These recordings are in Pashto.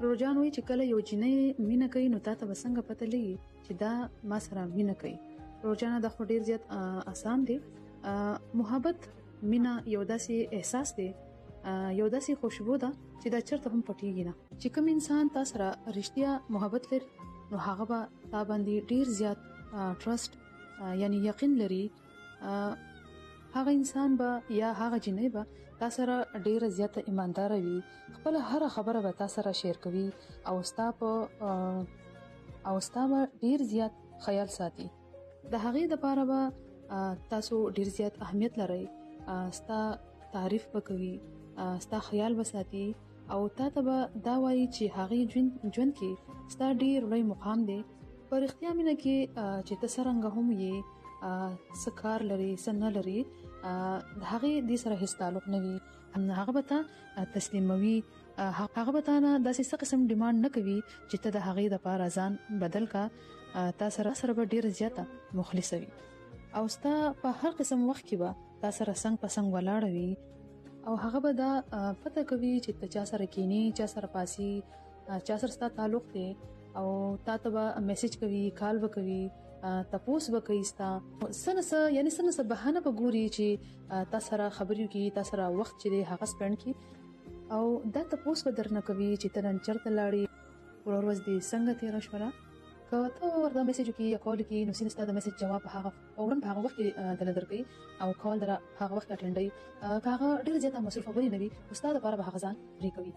روجان وایي چې کله یو جنۍ مینه کوي نو تا ته به څنګه پته لګي چې دا ما سره مینه کوي. روجانه دا خو ډیر زیات آسان دی. محبت مینه یو داسې احساس دی، یو داسې خوشبو ده چې دا چرته هم پټیږي نه. چې کوم انسان تا سره رښتیا محبت لري نو هغه به تا باندې ډیر زیات ټرست یعنی یقین لري. هغه انسان به یا هغه جنۍ به تا سره ډیره زیاته ایماندار وي، خپل هر خبره به تا سره شیر کوي او ستا به ډیر زیات خیال ساتي. د هغې دپاره به تاسو ډیر زیات اهمیت لرئ، ستا تعریف به کوي، ستا خیال به ساتي او تا ته به دا وایي چې هغې ژوند کې ستا ډیر لوی مقام دی. په رښتیا مینه کې چې ته څرنګه هم یې، څه کار لري څه نه لري، د هغې دې سره هیڅ تعلق نه وي. هغه به ته تسلیموي، هغه به تا نه داسې څه قسم ډیمانډ نه کوي چې ته د هغې دپاره ځان بدل کا. تا سره به ډیره زیاته مخلصه وي او ستا په هر قسم وخت کې به تا سره څنګ په څنګ ولاړه وي او هغه به دا پته کوي چې ته چا سره کینی، چا سره پاسي، چا سره ستا تعلق دی او تا ته به میسج کوي، کال به کوي، تپوس به کوي ستا څه بهانه به ګوري چې تا سره خبرې وکړي، تا سره وخت چې دی هغه سپینډ کړي او دا تپوس به درنه کوي چې ته نن چېرته لاړې، ورځ دې څنګه تېره شوله. که ته ورته میسج وکړي یا کال وکړي نو ستا د میسج جواب هغه فوراً په هغه وخت کې دله درکوي او کال در هغه وخت اټینډوي. که هغه ډېره زیاته مصروف خبرې نه وي نو ستا دپاره به هغه ځان پرې کوي،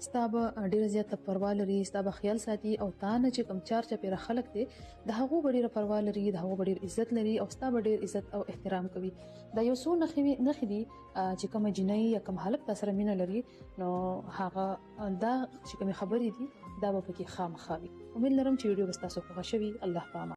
ستا به ډېره زیاته پروا لري، ستا به خیال ساتي او تا نه چې کوم چار چاپېره خلک دی د هغو به ډېره پروا لري، د هغو به ډېر عزت لري او ستا به ډېر عزت او احترام کوي. دا یو څو نښې دي چې کومه جنۍ یا کوم هلک تا سره مینه لري نو هغه دا چې کومې خبرې دي دا به پکې خامخا وي. امید لرم چې ویډیو به ستاسو خوښه شوي. الله پامان.